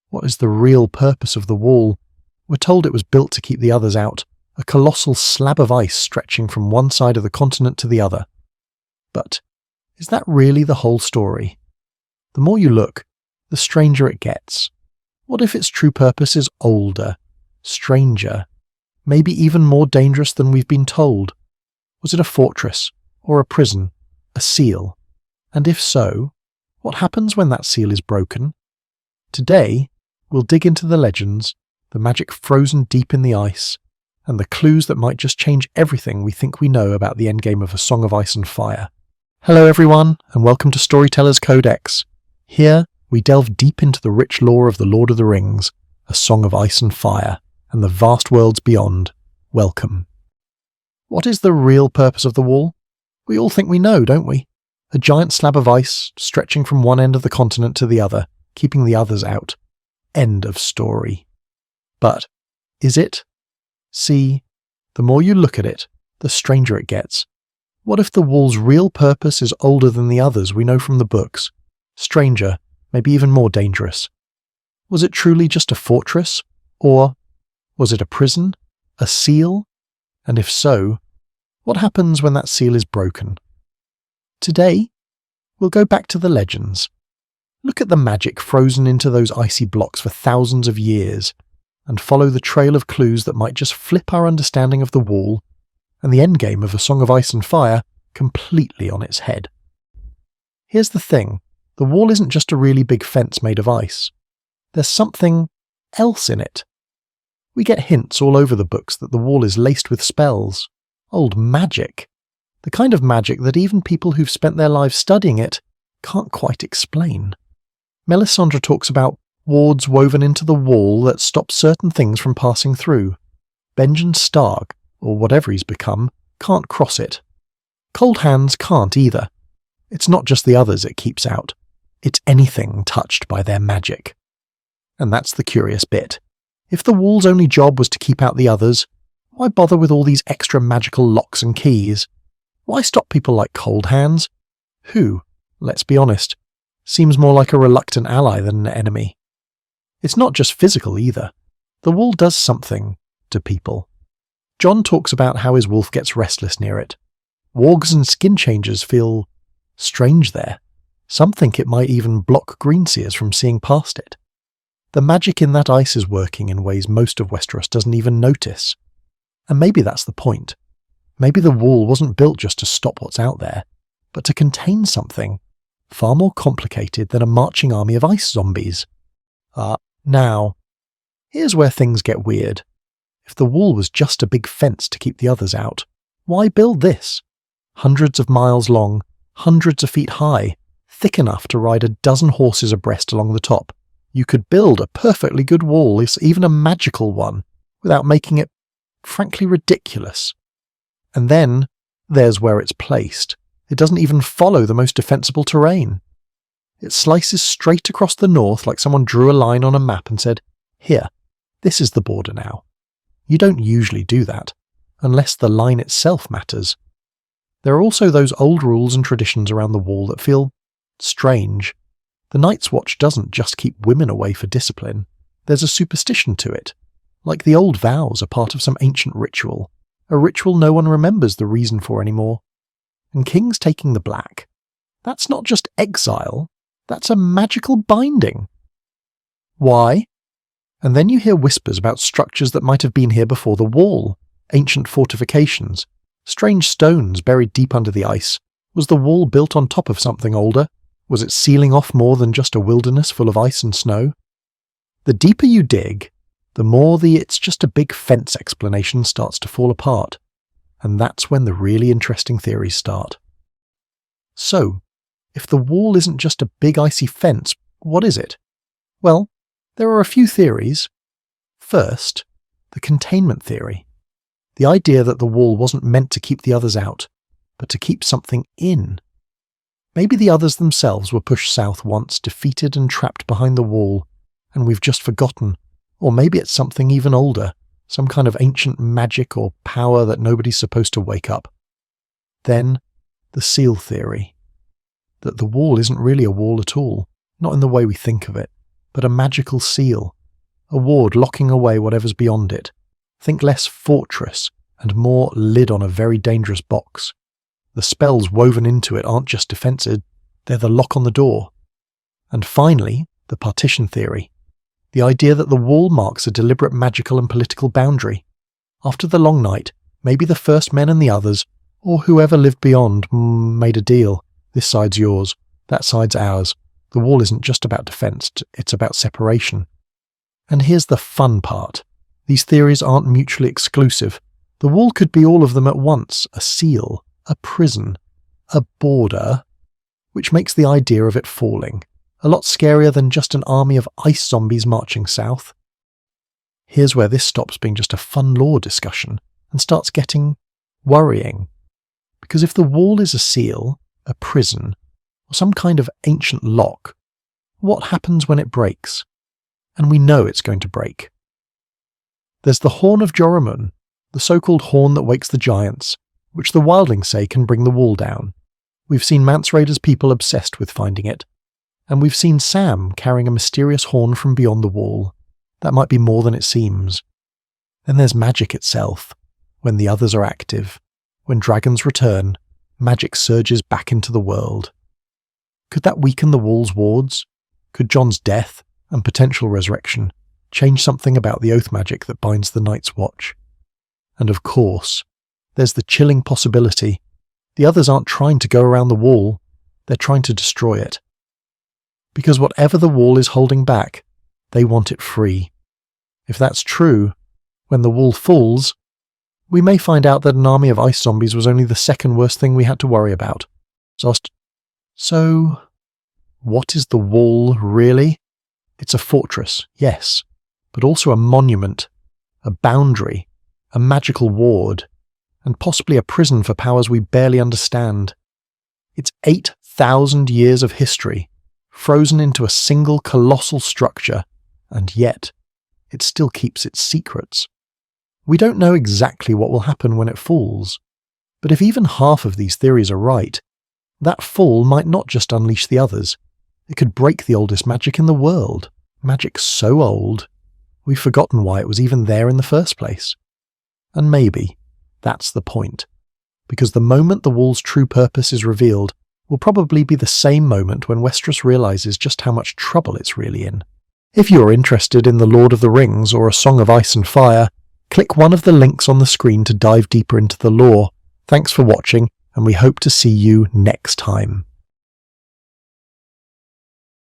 What is the real purpose of the wall? We're told it was built to keep the others out, a colossal slab of ice stretching from one side of the continent to the other. But is that really the whole story? The more you look, the stranger it gets. What if its true purpose is older, stranger, maybe even more dangerous than we've been told? Was it a fortress, or a prison, a seal? And if so, what happens when that seal is broken? Today, we'll dig into the legends, the magic frozen deep in the ice, and the clues that might just change everything we think we know about the endgame of A Song of Ice and Fire. Hello everyone, and welcome to Storyteller's Codex. Here, we delve deep into the rich lore of The Lord of the Rings, A Song of Ice and Fire, and the vast worlds beyond. Welcome. What is the real purpose of the wall? We all think we know, don't we? A giant slab of ice, stretching from one end of the continent to the other, keeping the others out. End of story. But is it? See, the more you look at it, the stranger it gets. What if the wall's real purpose is older than the others we know from the books? Stranger, maybe even more dangerous. Was it truly just a fortress? Or was it a prison? A seal? And if so, what happens when that seal is broken? Today, we'll go back to the legends. Look at the magic frozen into those icy blocks for thousands of years, and follow the trail of clues that might just flip our understanding of the wall and the endgame of A Song of Ice and Fire completely on its head. Here's the thing, the wall isn't just a really big fence made of ice. There's something else in it. We get hints all over the books that the wall is laced with spells, old magic, the kind of magic that even people who've spent their lives studying it can't quite explain. Melisandre talks about wards woven into the wall that stop certain things from passing through. Benjen Stark, or whatever he's become, can't cross it. Cold Hands can't either. It's not just the others it keeps out. It's anything touched by their magic. And that's the curious bit. If the wall's only job was to keep out the others, why bother with all these extra magical locks and keys? Why stop people like Cold Hands? Who, let's be honest, seems more like a reluctant ally than an enemy. It's not just physical either. The wall does something to people. Jon talks about how his wolf gets restless near it. Wargs and skin changers feel strange there. Some think it might even block greenseers from seeing past it. The magic in that ice is working in ways most of Westeros doesn't even notice. And maybe that's the point. Maybe the wall wasn't built just to stop what's out there, but to contain something far more complicated than a marching army of ice zombies. Now, here's where things get weird. If the wall was just a big fence to keep the others out, why build this? Hundreds of miles long, hundreds of feet high, thick enough to ride a dozen horses abreast along the top. You could build a perfectly good wall, even a magical one, without making it, frankly, ridiculous. And then, there's where it's placed. It doesn't even follow the most defensible terrain. It slices straight across the north like someone drew a line on a map and said, "Here, this is the border now." You don't usually do that, unless the line itself matters. There are also those old rules and traditions around the wall that feel strange. The Night's Watch doesn't just keep women away for discipline. There's a superstition to it, like the old vows are part of some ancient ritual, a ritual no one remembers the reason for anymore. And kings taking the black, that's not just exile, that's a magical binding. Why? And then you hear whispers about structures that might have been here before the wall, ancient fortifications, strange stones buried deep under the ice. Was the wall built on top of something older? Was it sealing off more than just a wilderness full of ice and snow? The deeper you dig, the more the "it's just a big fence" explanation starts to fall apart. And that's when the really interesting theories start. So, if the wall isn't just a big icy fence, what is it? Well, there are a few theories. First, the containment theory. The idea that the wall wasn't meant to keep the others out, but to keep something in. Maybe the others themselves were pushed south once, defeated and trapped behind the wall, and we've just forgotten. Or maybe it's something even older, some kind of ancient magic or power that nobody's supposed to wake up. Then, the seal theory. That the wall isn't really a wall at all, not in the way we think of it. but a magical seal, a ward locking away whatever's beyond it. Think less fortress and more lid on a very dangerous box. The spells woven into it aren't just defensive, they're the lock on the door. And finally, the partition theory. The idea that the wall marks a deliberate magical and political boundary. After the long night, maybe the first men and the others, or whoever lived beyond, made a deal. This side's yours, that side's ours. The wall isn't just about defense, it's about separation. And here's the fun part. These theories aren't mutually exclusive. The wall could be all of them at once, a seal, a prison, a border, which makes the idea of it falling a lot scarier than just an army of ice zombies marching south. Here's where this stops being just a fun lore discussion and starts getting worrying. Because if the wall is a seal, a prison, or some kind of ancient lock, what happens when it breaks? And we know it's going to break. There's the Horn of Joramun, the so-called horn that wakes the giants, which the wildlings say can bring the wall down. We've seen Mance Raider's people obsessed with finding it. And we've seen Sam carrying a mysterious horn from beyond the wall. That might be more than it seems. Then there's magic itself. When the others are active, when dragons return, magic surges back into the world. Could that weaken the wall's wards? Could Jon's death and potential resurrection change something about the oath magic that binds the Night's Watch? And of course, there's the chilling possibility. The others aren't trying to go around the wall, they're trying to destroy it. Because whatever the wall is holding back, they want it free. If that's true, when the wall falls, we may find out that an army of ice zombies was only the second worst thing we had to worry about. So, what is the wall really? It's a fortress, yes, but also a monument, a boundary, a magical ward, and possibly a prison for powers we barely understand. It's 8,000 years of history, frozen into a single colossal structure, and yet it still keeps its secrets. We don't know exactly what will happen when it falls, but if even half of these theories are right, that fall might not just unleash the others, it could break the oldest magic in the world, magic so old, we've forgotten why it was even there in the first place. And maybe that's the point, because the moment the wall's true purpose is revealed will probably be the same moment when Westeros realizes just how much trouble it's really in. If you're interested in The Lord of the Rings or A Song of Ice and Fire, click one of the links on the screen to dive deeper into the lore. Thanks for watching, and we hope to see you next time.